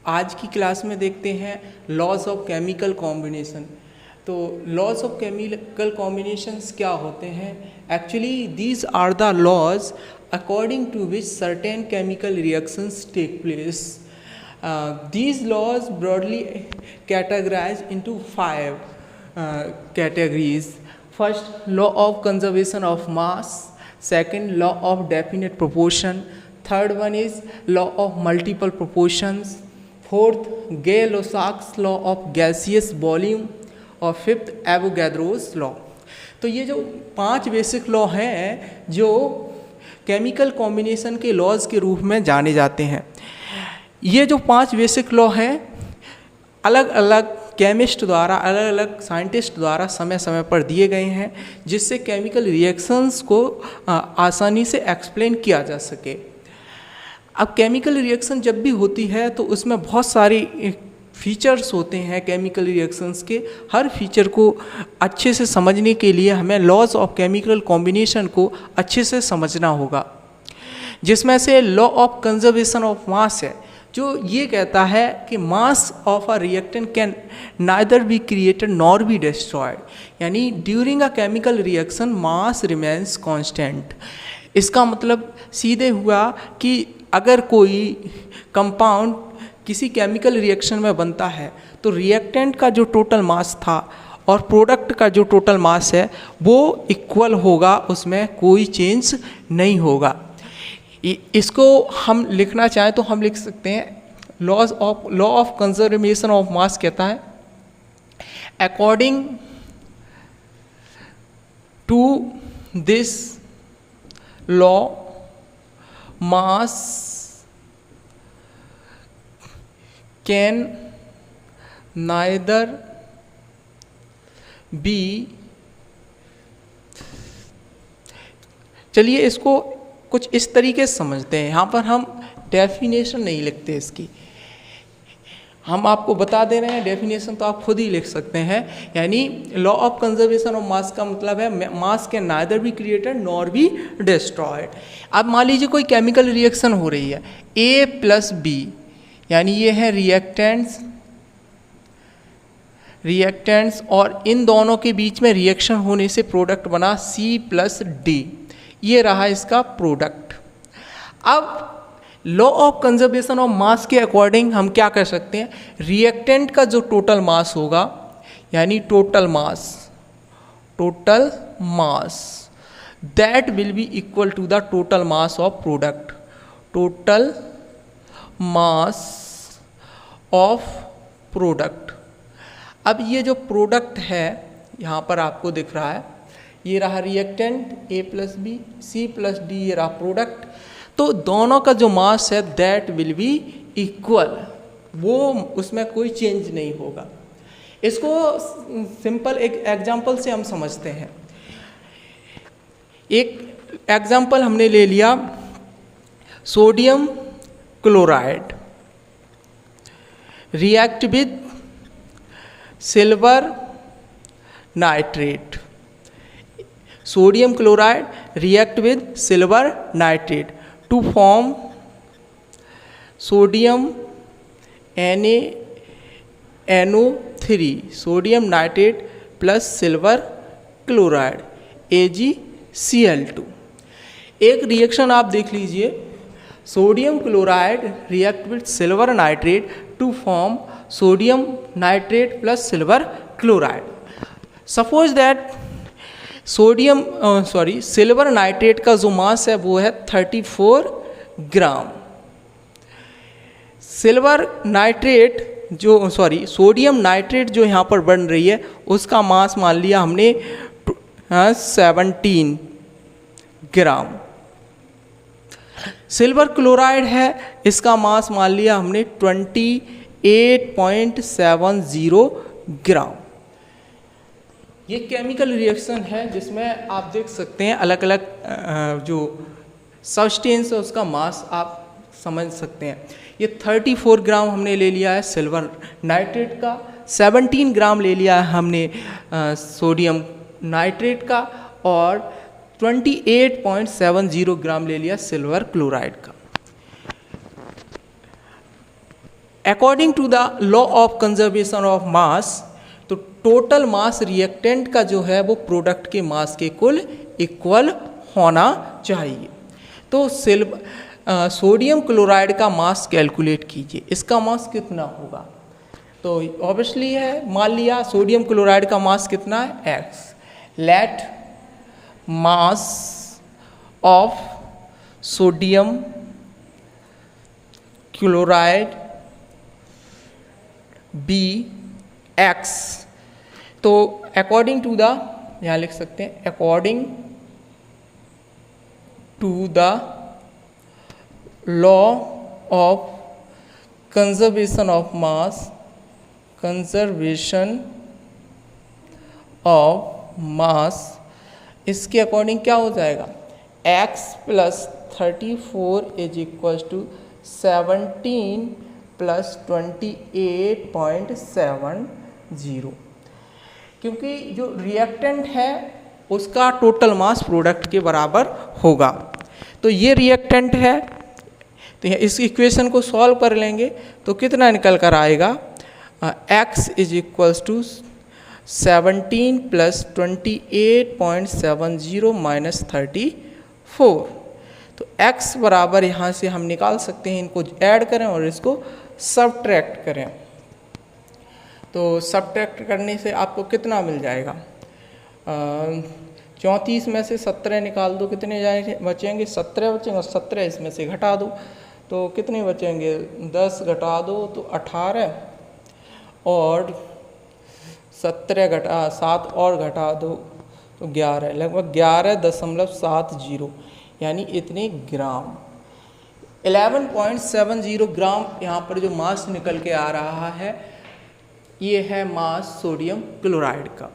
आज की क्लास में देखते हैं लॉज ऑफ केमिकल कॉम्बिनेशन। तो लॉज ऑफ केमिकल कॉम्बिनेशंस क्या होते हैं? Actually these are the laws according to which certain chemical reactions take place. These laws broadly categorized into five categories. First, law of conservation of mass. Second, law of definite proportion. Third one is law of multiple proportions. Fourth, Gay-Lussac's law of gaseous volume. और fifth, Avogadro's law. तो ये जो 5 basic law हैं जो chemical combination के laws के रूप में जाने जाते हैं। ये जो 5 बेसिक लॉ हैं अलग अलग केमिस्ट द्वारा, अलग अलग साइंटिस्ट द्वारा समय समय पर दिए गए हैं, जिससे केमिकल रिएक्शंस को आसानी से एक्सप्लेन किया जा सके। अब केमिकल रिएक्शन जब भी होती है तो उसमें बहुत सारी फीचर्स होते हैं केमिकल रिएक्शंस के। हर फीचर को अच्छे से समझने के लिए हमें लॉज ऑफ केमिकल कॉम्बिनेशन को अच्छे से समझना होगा, जिसमें से law of conservation of mass है, जो ये कहता है कि mass of a reactant can neither be created nor be destroyed, यानी during a chemical reaction mass remains constant. इसका मतलब सीधे हुआ कि अगर कोई कंपाउंड किसी केमिकल रिएक्शन में बनता है तो रिएक्टेंट का जो टोटल मास था और प्रोडक्ट का जो टोटल मास है वो इक्वल होगा, उसमें कोई चेंज नहीं होगा। इसको हम लिखना चाहें तो हम लिख सकते हैं law of conservation of mass कहता है according to this law mass can neither be, चलिए इसको कुछ इस तरीके से समझते हैं। यहाँ पर हम डेफिनेशन नहीं लिखते इसकी, हम आपको बता दे रहे हैं, डेफिनेशन तो आप खुद ही लिख सकते हैं। यानी लॉ ऑफ कंजर्वेशन ऑफ मास का मतलब है मास can neither be created nor be destroyed. अब मान लीजिए कोई केमिकल रिएक्शन हो रही है A प्लस बी, यानी ये है रिएक्टेंट्स और इन दोनों के बीच में रिएक्शन होने से प्रोडक्ट बना C प्लस D, ये रहा इसका प्रोडक्ट। अब law of conservation of mass के अकॉर्डिंग हम क्या कर सकते हैं, रिएक्टेंट का जो टोटल मास होगा, यानी total mass that will be equal to the total mass of product. Total mass of product. अब ये जो प्रोडक्ट है यहाँ पर आपको दिख रहा है, ये रहा reactant A plus B, C plus D, ये रहा प्रोडक्ट। तो दोनों का जो मास है दैट विल बी इक्वल, वो उसमें कोई चेंज नहीं होगा। इसको सिंपल एक एग्जांपल से हम समझते हैं। एक एग्जांपल हमने ले लिया sodium chloride react with silver nitrate. Sodium chloride react with silver nitrate to form sodium NaNO3, sodium nitrate plus silver chloride AgCl2। एक रिएक्शन आप देख लीजिए, sodium chloride react with silver nitrate to form sodium nitrate plus silver chloride. Suppose that silver nitrate का जो मास है वो है 34 ग्राम। Sodium nitrate जो यहाँ पर बन रही है उसका मास मान लिया हमने 17 ग्राम। सिल्वर क्लोराइड है, इसका मास मान लिया हमने 28.70 ग्राम। ये केमिकल रिएक्शन है जिसमें आप देख सकते हैं अलग अलग जो सब्सटेंस है उसका मास आप समझ सकते हैं। ये 34 ग्राम हमने ले लिया है सिल्वर नाइट्रेट का, 17 ग्राम ले लिया है हमने सोडियम नाइट्रेट का, और 28.70 ग्राम ले लिया सिल्वर क्लोराइड का। According to the law of conservation of mass, तो टोटल मास रिएक्टेंट का जो है वो प्रोडक्ट के मास के कुल इक्वल होना चाहिए। तो सोडियम क्लोराइड का मास कैलकुलेट कीजिए, इसका मास कितना होगा। तो ऑब्वियसली है, मान लिया सोडियम क्लोराइड का मास कितना है x। Let mass of sodium chloride be x। तो अकॉर्डिंग टू द, यहाँ लिख सकते हैं according to the law of conservation of mass, conservation of mass, इसके अकॉर्डिंग क्या हो जाएगा, x plus 34 is equal to 17 plus 28.70, क्योंकि जो रिएक्टेंट है उसका टोटल मास प्रोडक्ट के बराबर होगा। तो ये रिएक्टेंट है, तो इस इक्वेशन को सॉल्व कर लेंगे तो कितना निकल कर आएगा, x is equals to 17 plus 28.70 minus 34। तो x बराबर यहाँ से हम निकाल सकते हैं, इनको ऐड करें और इसको सबट्रैक्ट करें। तो सबट्रैक्ट करने से आपको कितना मिल जाएगा, 34 में से 17 निकाल दो, कितने जाएंगे बचेंगे, 17 बचेंगे, और 17 इसमें से घटा दो तो कितने बचेंगे, 10 घटा दो तो 18, और 17 घटा 7 और घटा दो तो 11, लगभग 11.70, यानी इतने ग्राम, 11.70 ग्राम यहाँ पर जो मास निकल के आ रहा है, ये है मास सोडियम क्लोराइड का।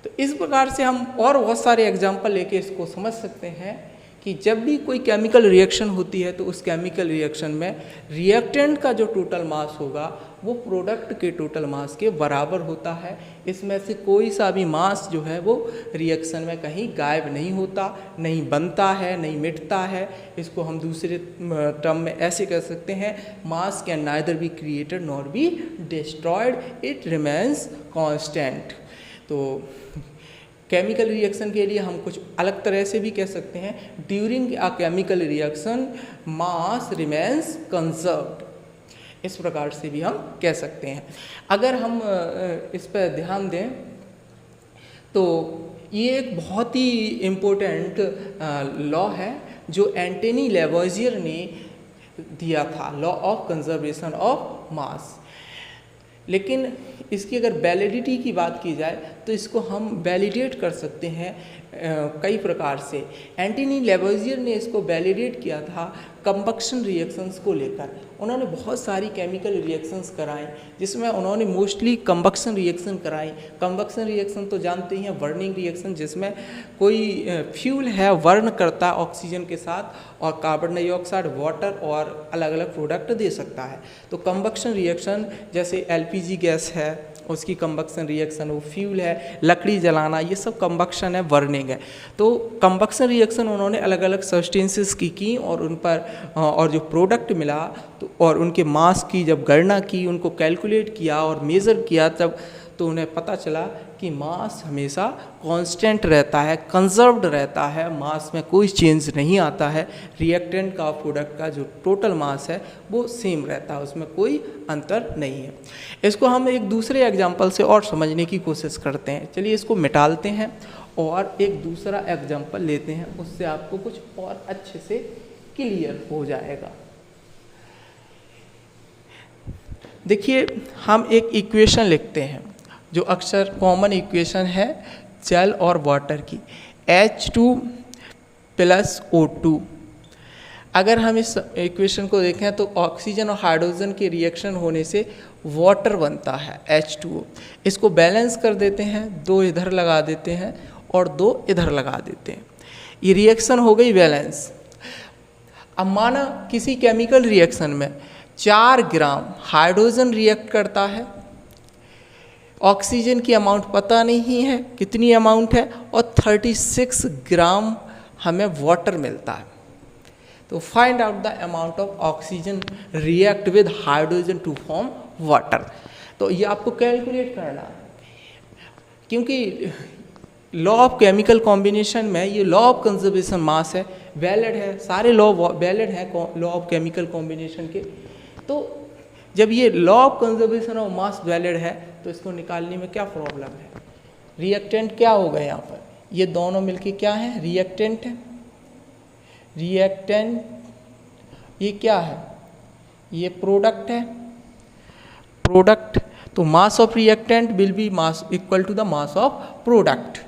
तो इस प्रकार से हम और बहुत सारे एग्जाम्पल लेके इसको समझ सकते हैं कि जब भी कोई केमिकल रिएक्शन होती है तो उस केमिकल रिएक्शन में रिएक्टेंट का जो टोटल मास होगा वो प्रोडक्ट के टोटल मास के बराबर होता है। इसमें से कोई सा भी मास जो है वो रिएक्शन में कहीं गायब नहीं होता, नहीं बनता है, नहीं मिटता है। इसको हम दूसरे टर्म में ऐसे कह सकते हैं, मास can neither be created nor be destroyed, it remains constant. तो केमिकल रिएक्शन के लिए हम कुछ अलग तरह से भी कह सकते हैं, during a chemical reaction mass remains conserved, इस प्रकार से भी हम कह सकते हैं। अगर हम इस पर ध्यान दें तो ये एक बहुत ही इम्पोर्टेंट लॉ है जो एंटनी लेवोइजियर ने दिया था, लॉ ऑफ कंजर्वेशन ऑफ मास। लेकिन इसकी अगर वैलिडिटी की बात की जाए तो इसको हम वैलिडेट कर सकते हैं कई प्रकार से। एंटनी लेवोइजियर ने इसको वैलिडेट किया था कंबक्शन रिएक्शंस को लेकर। उन्होंने बहुत सारी केमिकल रिएक्शंस कराई जिसमें उन्होंने मोस्टली कंबक्शन रिएक्शन कराई। कंबक्शन रिएक्शन तो जानते ही हैं, बर्निंग रिएक्शन, जिसमें कोई फ्यूल है बर्न करता है ऑक्सीजन के साथ और कार्बन डाइऑक्साइड, वाटर और अलग अलग प्रोडक्ट दे सकता है। तो कंबक्शन रिएक्शन जैसे एलपीजी गैस है उसकी कंबक्शन रिएक्शन, वो फ्यूल है, लकड़ी जलाना, ये सब कंबक्शन है, बर्निंग है। तो कंबक्शन रिएक्शन उन्होंने अलग अलग सब्सटेंसेस की और उन पर और जो प्रोडक्ट मिला तो और उनके मास की जब गणना की, उनको कैलकुलेट किया और मेज़र किया, तब तो उन्हें पता चला कि मास हमेशा कांस्टेंट रहता है, कंजर्व्ड रहता है, मास में कोई चेंज नहीं आता है। रिएक्टेंट का प्रोडक्ट का जो टोटल मास है वो सेम रहता है, उसमें कोई अंतर नहीं है। इसको हम एक दूसरे एग्जांपल से और समझने की कोशिश करते हैं। चलिए इसको मिटालते हैं और एक दूसरा एग्जांपल लेते हैं, उससे आपको कुछ और अच्छे से क्लियर हो जाएगा। देखिए, हम एक इक्वेशन लिखते हैं जो अक्सर कॉमन इक्वेशन है जल और वाटर की, H2 प्लस O2। अगर हम इस इक्वेशन को देखें तो ऑक्सीजन और हाइड्रोजन के रिएक्शन होने से वाटर बनता है H2O। इसको बैलेंस कर देते हैं, 2 इधर लगा देते हैं और 2 इधर लगा देते हैं, ये रिएक्शन हो गई बैलेंस। अब माना किसी केमिकल रिएक्शन में 4 ग्राम हाइड्रोजन रिएक्ट करता है, ऑक्सीजन की अमाउंट पता नहीं है कितनी अमाउंट है, और 36 ग्राम हमें वाटर मिलता है। तो find out the amount of oxygen react with hydrogen to form water. तो ये आपको कैलकुलेट करना है, क्योंकि लॉ ऑफ केमिकल कॉम्बिनेशन में ये लॉ ऑफ कंजर्वेशन मास है, वैलिड है, सारे लॉ वैलिड है लॉ ऑफ केमिकल कॉम्बिनेशन के। तो जब ये law of conservation of mass valid है तो इसको निकालने में क्या प्रॉब्लम है। रिएक्टेंट क्या होगा यहाँ पर, ये दोनों मिलके क्या है, रिएक्टेंट है। रिएक्टेंट ये क्या है, ये प्रोडक्ट है, प्रोडक्ट। तो mass of reactant will be mass equal to the mass of product.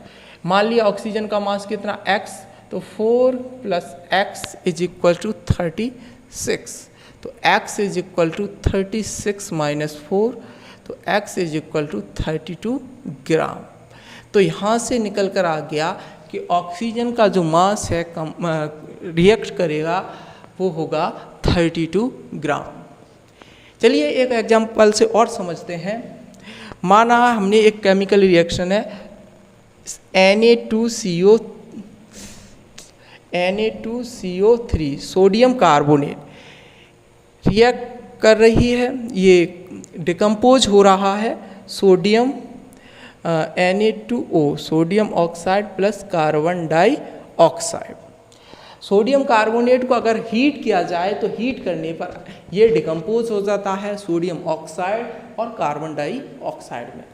मान लिया ऑक्सीजन का मास कितना x, तो 4 + x इज इक्वल टू 36। तो x इज इक्वल टू 36 - 4, तो x इज इक्वल टू 32 ग्राम। तो यहाँ से निकल कर आ गया कि ऑक्सीजन का जो मास है रिएक्ट करेगा वो होगा 32 ग्राम। चलिए एक एग्जांपल से और समझते हैं। माना हमने एक केमिकल रिएक्शन है Na2CO3 सोडियम कार्बोनेट रिएक्ट कर रही है, ये डिकम्पोज हो रहा है sodium Na2O sodium oxide plus carbon dioxide. Sodium carbonate को अगर हीट किया जाए तो हीट करने पर ये डिकम्पोज हो जाता है सोडियम ऑक्साइड और कार्बन डाइऑक्साइड में।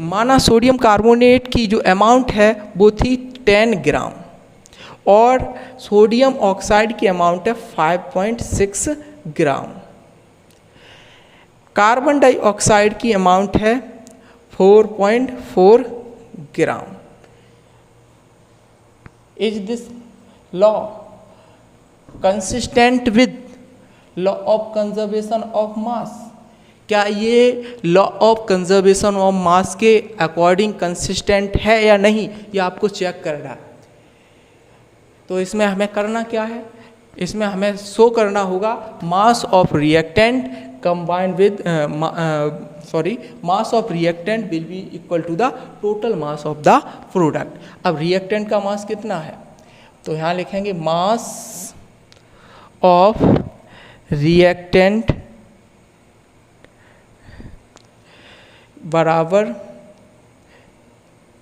माना सोडियम कार्बोनेट की जो अमाउंट है वो थी 10 ग्राम और सोडियम ऑक्साइड की अमाउंट है 5.6 ग्राम। कार्बन डाइऑक्साइड की अमाउंट है 4.4 gram. Is this law consistent with law of conservation of mass? क्या ये law of conservation of mass के अकॉर्डिंग कंसिस्टेंट है या नहीं, ये आपको चेक करना है। तो इसमें हमें करना क्या है, इसमें हमें शो करना होगा mass of reactant combined with mass of reactant will be equal to the total mass of the product. अब रिएक्टेंट का मास कितना है, तो यहाँ लिखेंगे मास ऑफ रिएक्टेंट बराबर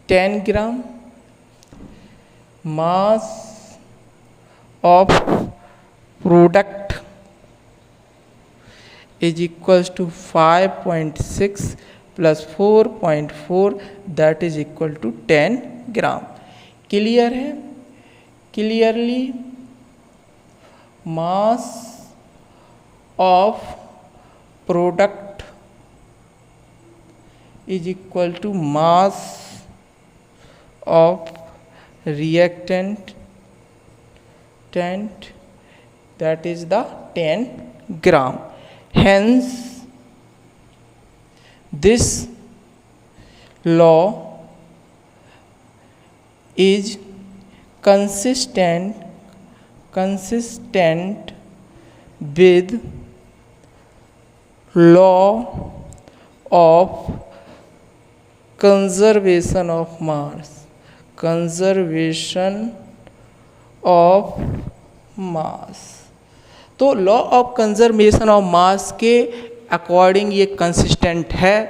10 gram, mass of product is equals to 5.6 + 4.4 that is equal to 10 gram. Clear है? Clearly mass of product is equal to mass of reactant that is the 10 gram. Hence this law is consistent with law of conservation of mass, conservation of mass. तो law of conservation of mass के according ये consistent है,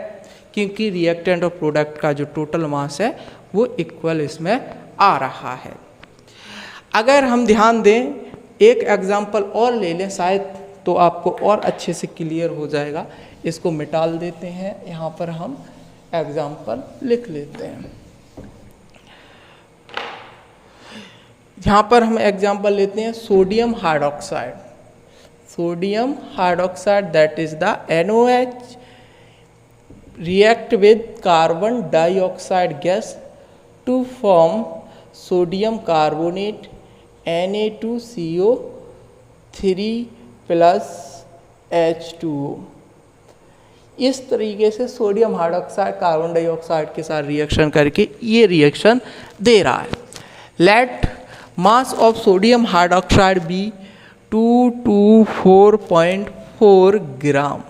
क्योंकि reactant और product का जो total mass है वो इक्वल इसमें आ रहा है। अगर हम ध्यान दें, एक एग्जांपल और ले लें, शायद तो आपको और अच्छे से क्लियर हो जाएगा। इसको मिटा देते हैं, यहाँ पर हम एग्जाम्पल लिख लेते हैं। यहाँ पर हम एग्जाम्पल लेते हैं sodium hydroxide. Sodium hydroxide that is the NOH react with carbon dioxide gas to form sodium carbonate Na2CO3 plus H2O। इस तरीके से सोडियम हाइड्रोक्साइड कार्बन डाइऑक्साइड के साथ रिएक्शन करके ये रिएक्शन दे रहा है। Let mass of sodium hydroxide be 224.4 gram.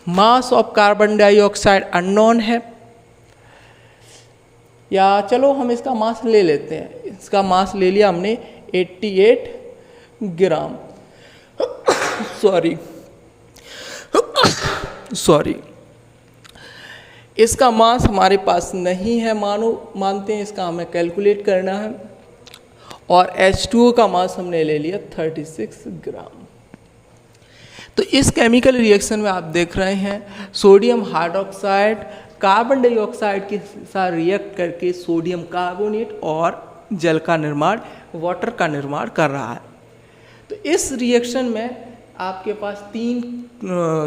Mass of carbon dioxide unknown है, या चलो हम इसका मास ले लेते हैं। इसका मास ले लिया हमने 88 ग्राम। सॉरी, इसका मास हमारे पास नहीं है, मानते हैं, इसका हमें कैलकुलेट करना है। और H2O का मास हमने ले लिया 36 ग्राम। तो इस केमिकल रिएक्शन में आप देख रहे हैं सोडियम हाइड्रोक्साइड कार्बन डाइऑक्साइड के साथ रिएक्ट करके सोडियम कार्बोनेट और जल का निर्माण, वाटर का निर्माण कर रहा है। तो इस रिएक्शन में आपके पास 3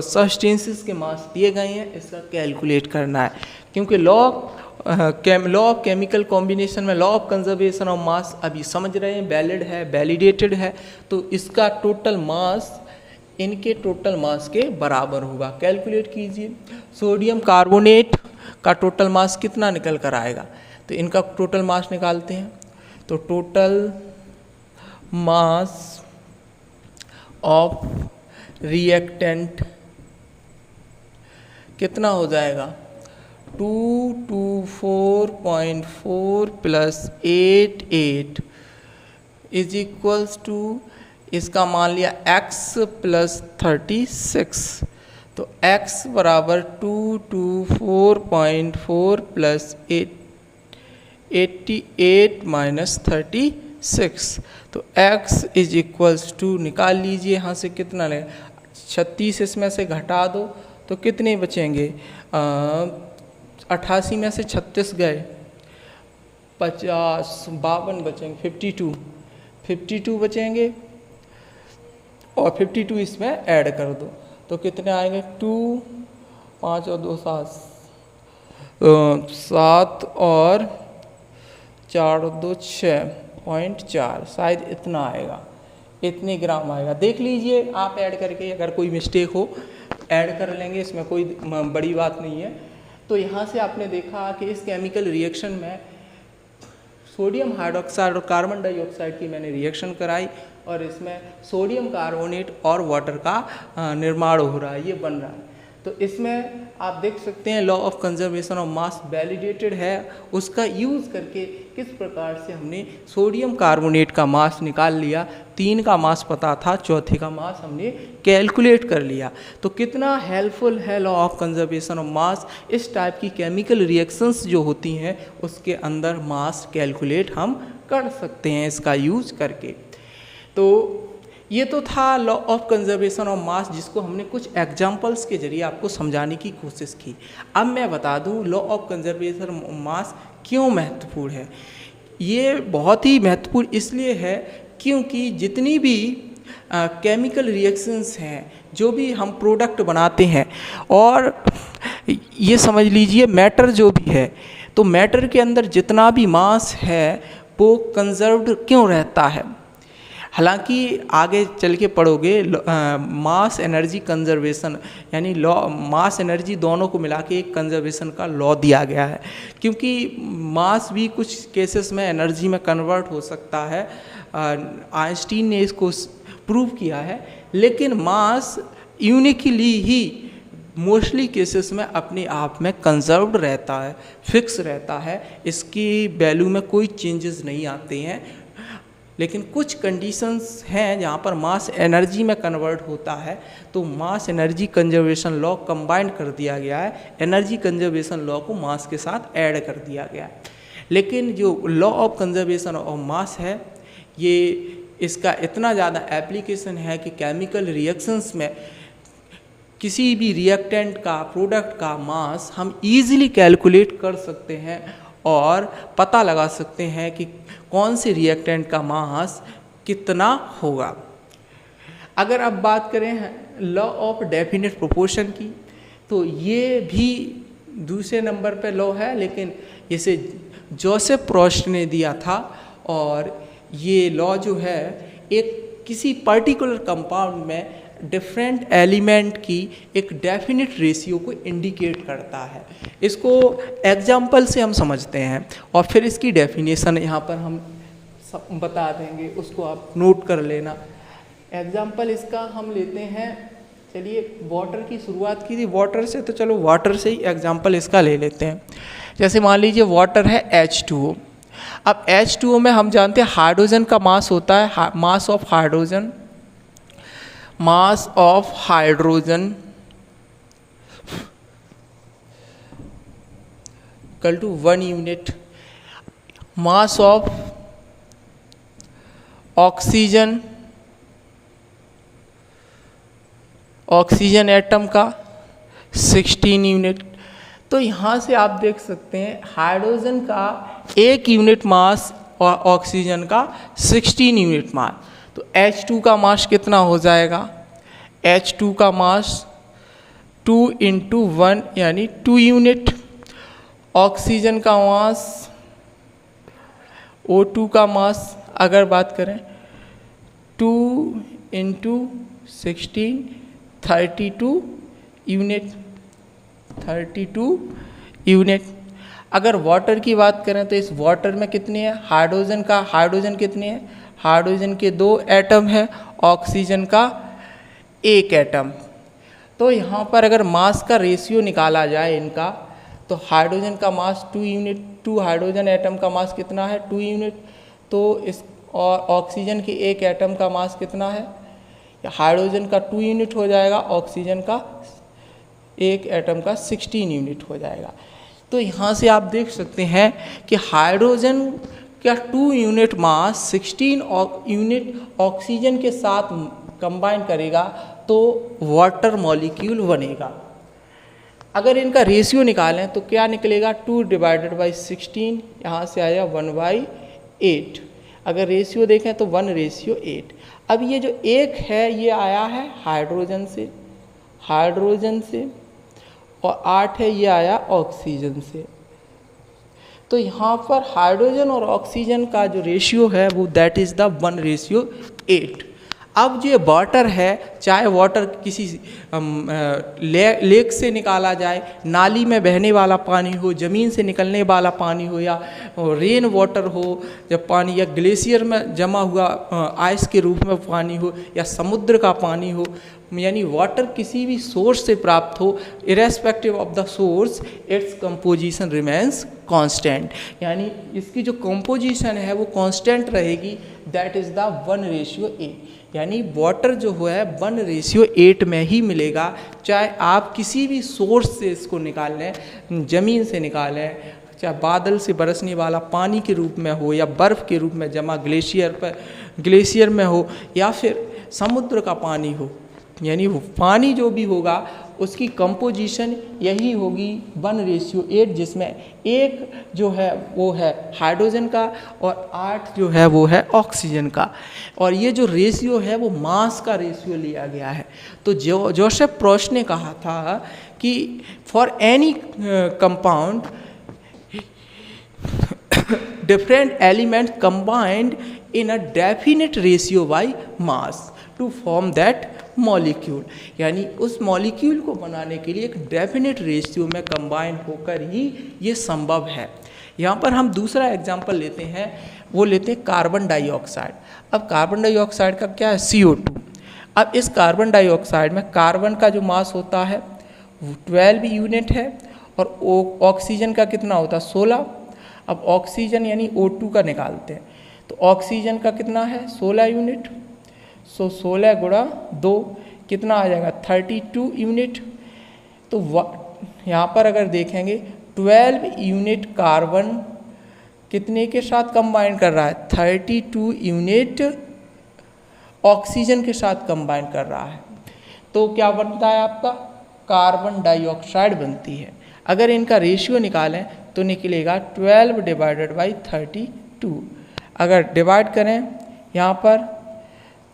सब्सटेंसेस के मास दिए गए हैं, इसका कैलकुलेट करना है। क्योंकि लॉ ऑफ केमिकल कॉम्बिनेशन में लॉ ऑफ कंजर्वेशन ऑफ मास अभी समझ रहे हैं, वैलिड है, वैलिडेटेड है, तो इसका टोटल मास इनके टोटल मास के बराबर होगा। कैलकुलेट कीजिए, सोडियम कार्बोनेट का टोटल मास कितना निकल कर आएगा, तो इनका टोटल मास निकालते हैं। तो टोटल मास ऑफ रिएक्टेंट कितना हो जाएगा, 224.4 प्लस 88 इज इक्वल्स टू, इसका मान लिया x प्लस 36, तो x बराबर 224.4 प्लस 88 माइनस 36, तो x इज इक्वल्स टू, निकाल लीजिए यहाँ से कितना ले, 36 इसमें से घटा दो तो कितने बचेंगे, 88 में से 36 गए, 50, 52 बचेंगे, 52 बचेंगे और 52 इसमें ऐड कर दो तो कितने आएंगे, 2, 5 और 2 7 और 4 और 2 6.4, शायद इतना आएगा, इतने ग्राम आएगा। देख लीजिए आप ऐड करके, अगर कोई मिस्टेक हो ऐड कर लेंगे, इसमें कोई बड़ी बात नहीं है। तो यहाँ से आपने देखा कि इस केमिकल रिएक्शन में सोडियम हाइड्रोक्साइड और कार्बन डाइऑक्साइड की मैंने रिएक्शन कराई और इसमें सोडियम कार्बोनेट और वाटर का निर्माण हो रहा है, ये बन रहा है। तो इसमें आप देख सकते हैं law of conservation of mass validated है, उसका यूज़ करके किस प्रकार से हमने सोडियम कार्बोनेट का मास निकाल लिया, 3 का मास पता था, चौथे का मास हमने कैलकुलेट कर लिया। तो कितना हेल्पफुल है लॉ ऑफ कंजर्वेशन ऑफ मास, इस टाइप की केमिकल रिएक्शंस जो होती हैं उसके अंदर मास कैलकुलेट हम कर सकते हैं इसका यूज करके। तो ये तो था लॉ ऑफ कंजर्वेशन ऑफ मास, जिसको हमने कुछ एग्जाम्पल्स के जरिए आपको समझाने की कोशिश की। अब मैं बता दूं लॉ ऑफ कंजर्वेशन ऑफ मास क्यों महत्वपूर्ण है। ये बहुत ही महत्वपूर्ण इसलिए है क्योंकि जितनी भी केमिकल रिएक्शंस हैं, जो भी हम प्रोडक्ट बनाते हैं, और ये समझ लीजिए मैटर जो भी है, तो मैटर के अंदर जितना भी मास है वो कंजर्व्ड क्यों रहता है। हालांकि आगे चल के पढ़ोगे मास एनर्जी कंजर्वेशन, यानी लॉ मास एनर्जी दोनों को मिला के एक कंजर्वेशन का लॉ दिया गया है, क्योंकि मास भी कुछ केसेस में एनर्जी में कन्वर्ट हो सकता है। आइंस्टीन ने इसको प्रूव किया है, लेकिन मास यूनिकली ही मोस्टली केसेस में अपने आप में कंजर्व्ड रहता है, फिक्स रहता है, इसकी वैल्यू में कोई चेंजेस नहीं आते हैं। लेकिन कुछ कंडीशंस हैं जहाँ पर मास एनर्जी में कन्वर्ट होता है, तो mass energy conservation law combine कर दिया गया है, एनर्जी कंजर्वेशन लॉ को मास के साथ ऐड कर दिया गया है। लेकिन जो law of conservation of mass है, ये इसका इतना ज़्यादा एप्लीकेशन है कि केमिकल रिएक्शंस में किसी भी रिएक्टेंट का, प्रोडक्ट का मास हम ईजिली कैलकुलेट कर सकते हैं और पता लगा सकते हैं कि कौन से रिएक्टेंट का मास कितना होगा। अगर अब बात करें लॉ ऑफ डेफिनेट प्रोपोर्शन की, तो ये भी दूसरे नंबर पे लॉ है, लेकिन इसे जोसेफ प्रोस्ट ने दिया था। और ये लॉ जो है एक किसी पर्टिकुलर कंपाउंड में डिफरेंट एलिमेंट की एक डेफिनेट रेशियो को इंडिकेट करता है। इसको एग्जाम्पल से हम समझते हैं और फिर इसकी डेफिनेशन यहाँ पर हम बता देंगे, उसको आप नोट कर लेना। एग्जाम्पल इसका हम लेते हैं, चलिए वाटर की शुरुआत की थी, वाटर से, तो चलो वाटर से ही एग्जाम्पल इसका ले लेते हैं। जैसे मान लीजिए वाटर है H2O, अब H2O में हम जानते हैं हाइड्रोजन का मास होता है mass of hydrogen equal to 1 unit, mass of oxygen atom का 16 यूनिट। तो यहाँ से आप देख सकते हैं हाइड्रोजन का 1 यूनिट मास और ऑक्सीजन का 16 यूनिट मास। तो H2 का मास कितना हो जाएगा? H2 का मास 2 × 1 यानी 2 यूनिट। ऑक्सीजन का मास O2 का मास अगर बात करें 2 × 16 32 यूनिट। अगर वाटर की बात करें तो इस वाटर में कितनी है? हाइड्रोजन कितनी है? हाइड्रोजन के 2 एटम है, ऑक्सीजन का 1 एटम। तो यहाँ पर अगर मास का रेशियो निकाला जाए इनका, तो हाइड्रोजन का मास 2 यूनिट, 2 हाइड्रोजन एटम का मास कितना है? 2 यूनिट। तो इस और ऑक्सीजन के 1 एटम का मास कितना है? हाइड्रोजन का 2 यूनिट हो जाएगा, ऑक्सीजन का 1 एटम का 16 यूनिट हो जाएगा। तो यहाँ से आप देख सकते हैं कि हाइड्रोजन का 2 यूनिट मास 16 यूनिट ऑक्सीजन के साथ कंबाइन करेगा तो वाटर मॉलिक्यूल बनेगा। अगर इनका रेशियो निकालें तो क्या निकलेगा? 2 / 16, यहाँ से आया 1/8। अगर रेशियो देखें तो 1:8। अब ये जो 1 है ये आया है हाइड्रोजन से और 8 है ये आया ऑक्सीजन से। तो यहाँ पर हाइड्रोजन और ऑक्सीजन का जो रेशियो है वो दैट इज़ द 1:8। अब जो वाटर है, चाहे वाटर किसी लेक से निकाला जाए, नाली में बहने वाला पानी हो, ज़मीन से निकलने वाला पानी हो, या रेन वाटर हो जब पानी, या ग्लेशियर में जमा हुआ आइस के रूप में पानी हो, या समुद्र का पानी हो, यानी वाटर किसी भी सोर्स से प्राप्त हो, irrespective of the source its composition remains constant. यानी इसकी जो कंपोजिशन है वो कांस्टेंट रहेगी, दैट इज़ द 1:8। यानी वाटर जो है 1:8 में ही मिलेगा, चाहे आप किसी भी सोर्स से इसको निकाल लें, ज़मीन से निकालें, चाहे बादल से बरसने वाला पानी के रूप में हो, या बर्फ़ के रूप में जमा ग्लेशियर में हो, या फिर समुद्र का पानी हो। यानी वो पानी जो भी होगा उसकी कंपोजिशन यही होगी 1:8, जिसमें 1 जो है वो है हाइड्रोजन का और 8 जो है वो है ऑक्सीजन का। और ये जो रेशियो है वो मास का रेशियो लिया गया है। तो जोसेफ प्रोश ने कहा था कि for any compound different element combined in a definite ratio by mass to form that molecule. यानी उस मॉलिक्यूल को बनाने के लिए एक डेफिनेट रेशियो में कंबाइन होकर ही ये संभव है। यहाँ पर हम दूसरा एग्जांपल लेते हैं, वो लेते हैं कार्बन डाइऑक्साइड। अब कार्बन डाइऑक्साइड का क्या है? CO2। अब इस कार्बन डाइऑक्साइड में कार्बन का जो मास होता है 12 यूनिट है और ऑक्सीजन का कितना होता है? 16। अब ऑक्सीजन यानी O2 का निकालते हैं तो ऑक्सीजन का कितना है? 16 यूनिट। 16 × 2 कितना आ जाएगा? 32 यूनिट। तो यहाँ पर अगर देखेंगे 12 यूनिट कार्बन कितने के साथ कंबाइन कर रहा है? 32 यूनिट ऑक्सीजन के साथ कंबाइन कर रहा है। तो क्या बनता है आपका? कार्बन डाइऑक्साइड बनती है। अगर इनका रेशियो निकालें तो निकलेगा 12 / 32। अगर डिवाइड करें यहाँ पर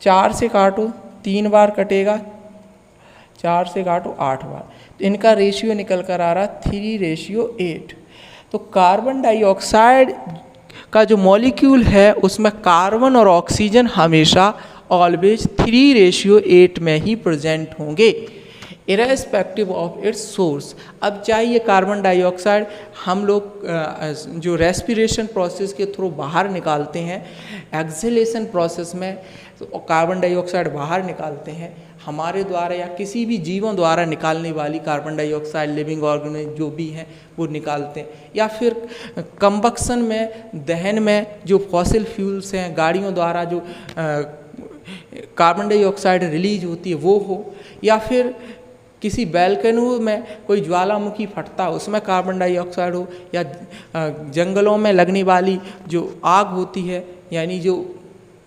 4 से काटो 3 बार कटेगा, 4 से काटो 8 बार, तो इनका रेशियो निकल कर आ रहा 3:8। तो कार्बन डाइऑक्साइड का जो मॉलिक्यूल है उसमें कार्बन और ऑक्सीजन हमेशा ऑलवेज 3:8 में ही प्रेजेंट होंगे, इरेस्पेक्टिव ऑफ इट्स सोर्स। अब चाहे ये कार्बन डाइऑक्साइड हम लोग जो रेस्पिरेशन प्रोसेस के थ्रू बाहर निकालते हैं, एक्सहेलेशन प्रोसेस में तो कार्बन डाइऑक्साइड बाहर निकालते हैं, हमारे द्वारा या किसी भी जीवों द्वारा निकालने वाली कार्बन डाइऑक्साइड लिविंग ऑर्गेनिज्म जो भी हैं वो निकालते हैं, या फिर कंबक्शन में, दहन में जो फॉसिल फ्यूल्स हैं, गाड़ियों द्वारा जो कार्बन डाइऑक्साइड रिलीज होती है वो हो, या फिर किसी बैल्कनी में कोई ज्वालामुखी फटता हो उसमें कार्बन डाइऑक्साइड हो, या जंगलों में लगने वाली जो आग होती है यानी जो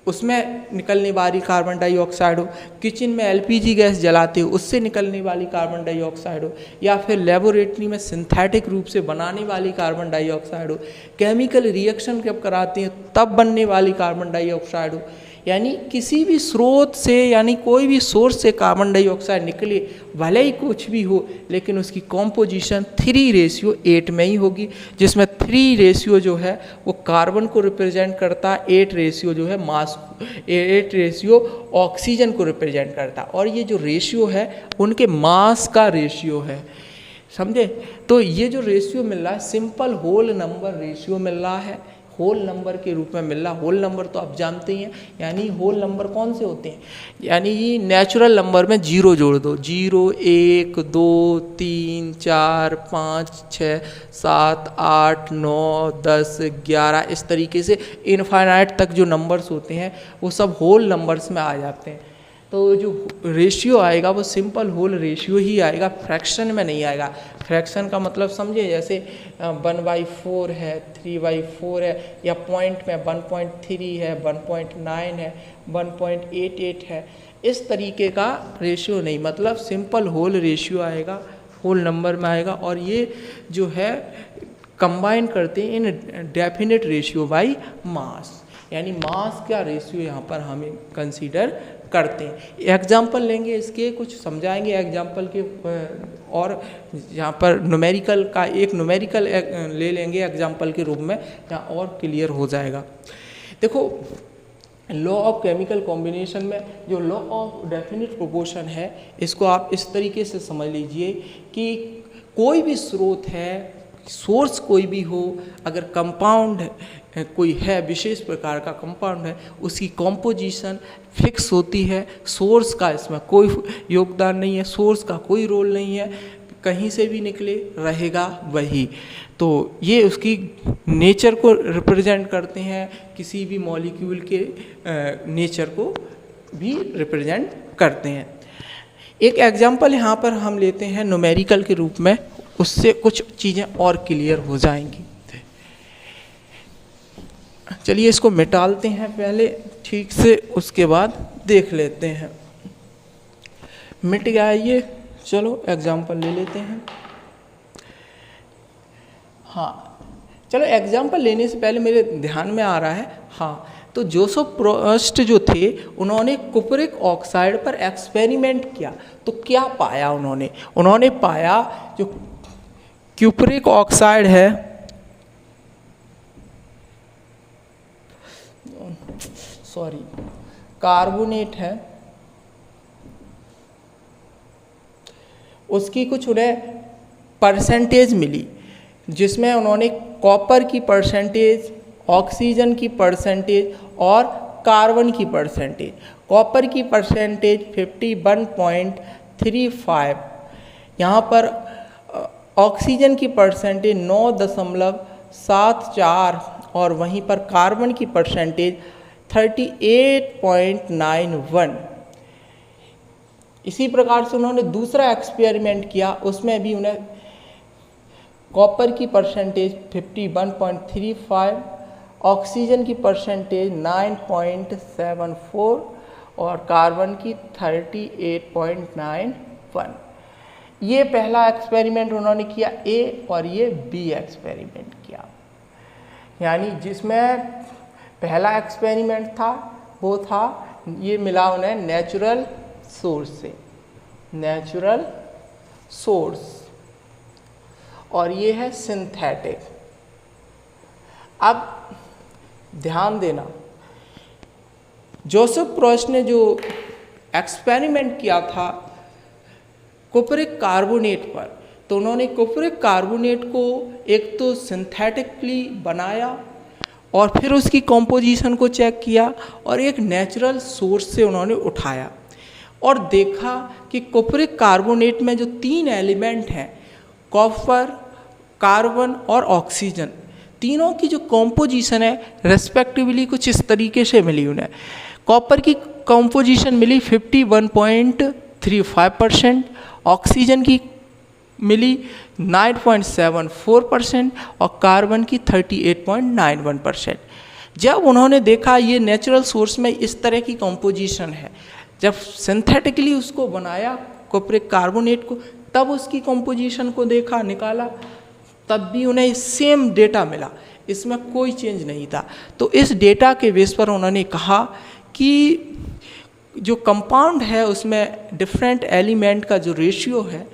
उसमें निकलने वाली कार्बन डाइऑक्साइड हो, किचन में एलपीजी गैस जलाते हो उससे निकलने वाली कार्बन डाइऑक्साइड हो, या फिर लेबोरेटरी में सिंथेटिक रूप से बनाने वाली कार्बन डाइऑक्साइड हो, केमिकल रिएक्शन जब कराते हैं तब बनने वाली कार्बन डाइऑक्साइड हो, यानी किसी भी स्रोत से यानी कोई भी सोर्स से कार्बन डाइऑक्साइड निकले, भले ही कुछ भी हो, लेकिन उसकी कॉम्पोजिशन 3:8 में ही होगी, जिसमें 3 रेशियो जो है वो कार्बन को रिप्रेजेंट करता है, 8 रेशियो जो है मास, 8 रेशियो ऑक्सीजन को रिप्रेजेंट करता है, और ये जो रेशियो है उनके मास का रेशियो है, समझे। तो ये जो रेशियो मिल रहा है सिंपल होल नंबर रेशियो मिल रहा है, होल नंबर के रूप में मिल रहा। होल नंबर तो आप जानते ही हैं, यानी होल नंबर कौन से होते हैं, यानी ये नेचुरल नंबर में 0 जोड़ दो, 0 1 2 3 4 5 6 7 8 9 10 11 इस तरीके से इनफाइनाइट तक जो नंबर्स होते हैं वो सब होल नंबर्स में आ जाते हैं। तो जो रेशियो आएगा वो सिंपल होल रेशियो ही आएगा, फ्रैक्शन में नहीं आएगा। फ्रैक्शन का मतलब समझे, जैसे 1/4 है, 3/4 है, या पॉइंट में 1.3 है, 1.9 है, 1.88 है, इस तरीके का रेशियो नहीं, मतलब सिंपल होल रेशियो आएगा, होल नंबर में आएगा। और ये जो है कंबाइन करते हैं इन डेफिनेट रेशियो बाय मास, यानी मास का रेशियो यहाँ पर हमें कंसीडर करते हैं। एग्जाम्पल लेंगे इसके, कुछ समझाएंगे एग्जाम्पल के, और यहाँ पर न्यूमेरिकल का एक न्यूमेरिकल ले लेंगे एग्जाम्पल के रूप में, यहाँ और क्लियर हो जाएगा। देखो लॉ ऑफ केमिकल कॉम्बिनेशन में जो लॉ ऑफ डेफिनिट प्रोपोर्शन है, इसको आप इस तरीके से समझ लीजिए कि कोई भी स्रोत है, सोर्स कोई भी हो, अगर कंपाउंड कोई है, विशेष प्रकार का कंपाउंड है, उसकी कॉम्पोजिशन फिक्स होती है, सोर्स का इसमें कोई योगदान नहीं है, सोर्स का कोई रोल नहीं है, कहीं से भी निकले रहेगा वही। तो ये उसकी नेचर को रिप्रेजेंट करते हैं, किसी भी मॉलिक्यूल के नेचर को भी रिप्रेजेंट करते हैं। एक एग्जांपल यहाँ पर हम लेते हैं न्यूमेरिकल के रूप में, उससे कुछ चीज़ें और क्लियर हो जाएंगी। चलिए इसको मिटालते हैं पहले ठीक से, उसके बाद देख लेते हैं। मिट गया ये, चलो एग्जाम्पल ले लेते हैं। हाँ चलो, एग्जाम्पल लेने से पहले मेरे ध्यान में आ रहा है, हाँ तो जोसेफ प्रोस्ट जो थे उन्होंने कुपरिक ऑक्साइड पर एक्सपेरिमेंट किया, तो क्या पाया उन्होंने पाया जो क्यूपरिक ऑक्साइड है, कार्बोनेट है, उसकी कुछ उन्हें परसेंटेज मिली, जिसमें उन्होंने कॉपर की परसेंटेज, ऑक्सीजन की परसेंटेज और कार्बन की परसेंटेज। कॉपर की परसेंटेज 51.35, यहाँ पर ऑक्सीजन की परसेंटेज 9.74 और वहीं पर कार्बन की परसेंटेज 38.91। इसी प्रकार से उन्होंने दूसरा एक्सपेरिमेंट किया, उसमें भी उन्हें कॉपर की परसेंटेज 51.35, ऑक्सीजन की परसेंटेज 9.74 और कार्बन की 38.91। ये पहला एक्सपेरिमेंट उन्होंने किया ए, और ये बी एक्सपेरिमेंट किया। यानी जिसमें पहला एक्सपेरिमेंट था वो था, ये मिला उन्हें नेचुरल सोर्स से, नेचुरल सोर्स, और ये है सिंथेटिक। अब ध्यान देना, जोसेफ प्रोस्ट ने जो एक्सपेरिमेंट किया था कुपरिक कार्बोनेट पर, तो उन्होंने कुपरिक कार्बोनेट को एक तो सिंथेटिकली बनाया और फिर उसकी कॉम्पोजिशन को चेक किया, और एक नेचुरल सोर्स से उन्होंने उठाया। और देखा कि कुप्रिक कार्बोनेट में जो 3 एलिमेंट हैं, कॉपर, कार्बन और ऑक्सीजन, तीनों की जो कॉम्पोजिशन है रेस्पेक्टिवली कुछ इस तरीके से मिली उन्हें। कॉपर की कॉम्पोजिशन मिली 51.35%, ऑक्सीजन की मिली 9.74% और कार्बन की 38.91%। जब उन्होंने देखा ये नेचुरल सोर्स में इस तरह की कॉम्पोजिशन है, जब सिंथेटिकली उसको बनाया कुप्रिक कार्बोनेट को, तब उसकी कॉम्पोजिशन को देखा, निकाला, तब भी उन्हें सेम डेटा मिला, इसमें कोई चेंज नहीं था। तो इस डेटा के बेस पर उन्होंने कहा कि जो कंपाउंड है उसमें डिफरेंट एलिमेंट का जो रेशियो है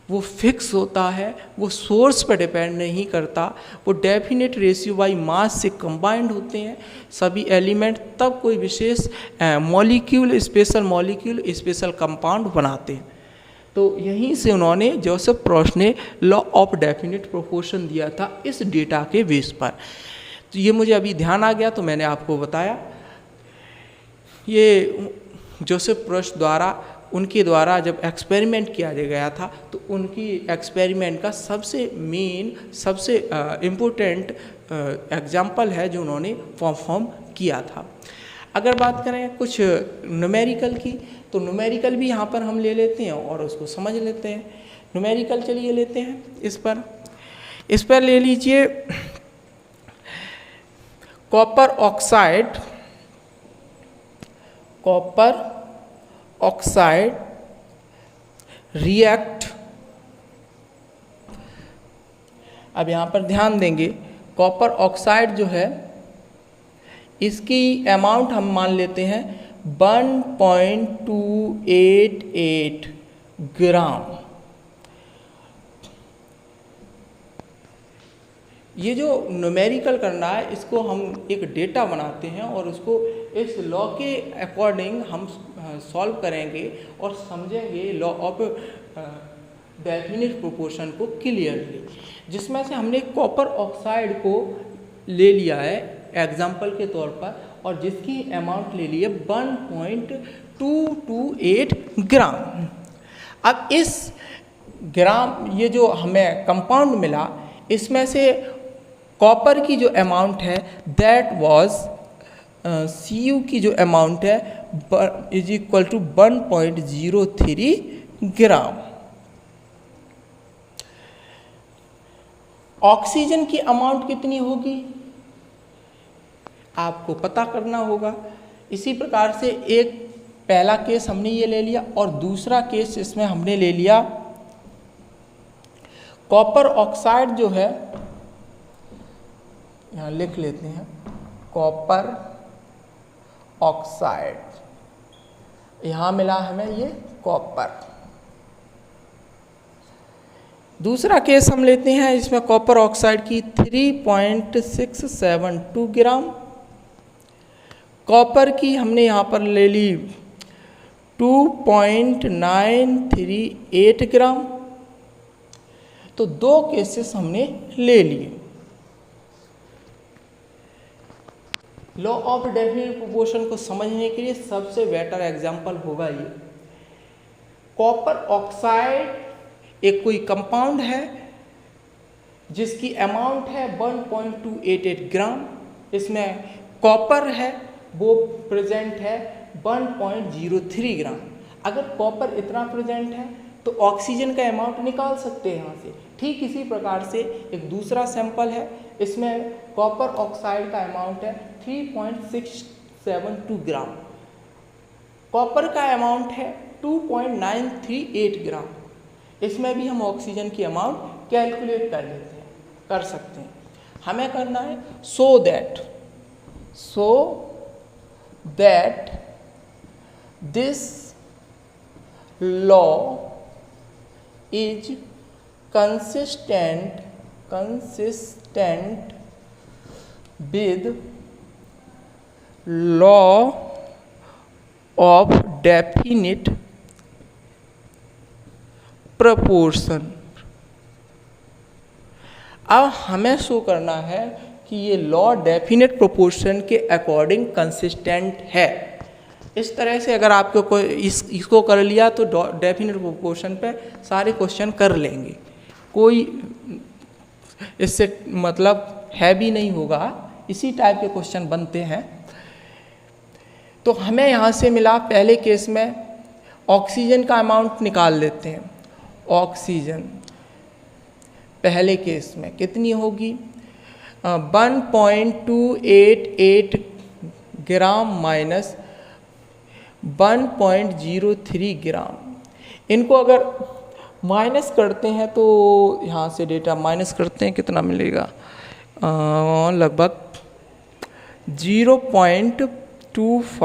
वो फिक्स होता है, वो सोर्स पर डिपेंड नहीं करता, वो डेफिनेट रेशियो बाई मास से कंबाइंड होते हैं सभी एलिमेंट, तब कोई विशेष molecule, special molecule, special compound बनाते हैं। तो यहीं से उन्होंने जोसेफ प्रॉस्ट ने लॉ ऑफ डेफिनेट प्रोपोर्शन दिया था इस डेटा के बेस पर। तो ये मुझे अभी ध्यान आ गया तो मैंने आपको बताया। ये जोसेफ प्रॉस्ट द्वारा, उनके द्वारा जब एक्सपेरिमेंट किया गया था तो उनकी एक्सपेरिमेंट का सबसे मेन, सबसे इम्पोर्टेंट एग्जाम्पल है जो उन्होंने परफॉर्म किया था। अगर बात करें कुछ न्यूमेरिकल की, तो न्यूमेरिकल भी यहाँ पर हम ले लेते हैं और उसको समझ लेते हैं। न्यूमेरिकल चलिए लेते हैं इस पर ले लीजिए कॉपर ऑक्साइड रिएक्ट। अब यहाँ पर ध्यान देंगे, कॉपर ऑक्साइड जो है इसकी अमाउंट हम मान लेते हैं 1.288 ग्राम। ये जो न्यूमेरिकल करना है इसको हम एक डेटा बनाते हैं और उसको इस लॉ के अकॉर्डिंग हम सॉल्व करेंगे और समझेंगे लॉ ऑफ डेफिनेट प्रोपोर्शन को क्लियरली, जिसमें से हमने कॉपर ऑक्साइड को ले लिया है एग्जाम्पल के तौर पर और जिसकी अमाउंट ले ली है 1.228 ग्राम। अब इस ग्राम, ये जो हमें कंपाउंड मिला, इसमें से कॉपर की जो अमाउंट है दैट वाज Cu की जो अमाउंट है is equal to 1.03 gram. Oxygen की अमाउंट कितनी होगी आपको पता करना होगा। इसी प्रकार से एक पहला केस हमने ये ले लिया और दूसरा केस इसमें हमने ले लिया कॉपर ऑक्साइड जो है, यहाँ लिख लेते हैं कॉपर ऑक्साइड, यहाँ मिला हमें ये कॉपर। दूसरा केस हम लेते हैं, इसमें कॉपर ऑक्साइड की 3.672 ग्राम, कॉपर की हमने यहाँ पर ले ली 2.938 ग्राम। तो दो केसेस हमने ले लिए। लॉ ऑफ डेफिनेट प्रोपोर्शन को समझने के लिए सबसे बेटर एग्जांपल होगा ये। कॉपर ऑक्साइड एक कोई कंपाउंड है जिसकी अमाउंट है 1.288 ग्राम, इसमें कॉपर है वो प्रेजेंट है 1.03 ग्राम। अगर कॉपर इतना प्रेजेंट है तो ऑक्सीजन का अमाउंट निकाल सकते हैं यहाँ से। ठीक इसी प्रकार से एक दूसरा सैंपल है, इसमें कॉपर ऑक्साइड का अमाउंट है 3.672 ग्राम, कॉपर का अमाउंट है 2.938 ग्राम। इसमें भी हम ऑक्सीजन की अमाउंट कैलकुलेट कर सकते हैं। हमें करना है so that this law is consistent with law of definite proportion। अब हमें शो करना है कि ये लॉ डेफिनेट प्रोपोर्शन के अकॉर्डिंग कंसिस्टेंट है। इस तरह से अगर आपको कोई इसको कर लिया तो डेफिनेट प्रोपोर्शन पे सारे क्वेश्चन कर लेंगे, कोई इससे मतलब हैवी नहीं होगा, इसी टाइप के क्वेश्चन बनते हैं। तो हमें यहाँ से मिला पहले केस में ऑक्सीजन का अमाउंट निकाल लेते हैं। ऑक्सीजन पहले केस में कितनी होगी, 1.288 ग्राम माइनस 1.03 ग्राम। इनको अगर माइनस करते हैं तो यहाँ से डेटा माइनस करते हैं, कितना मिलेगा, लगभग 0.25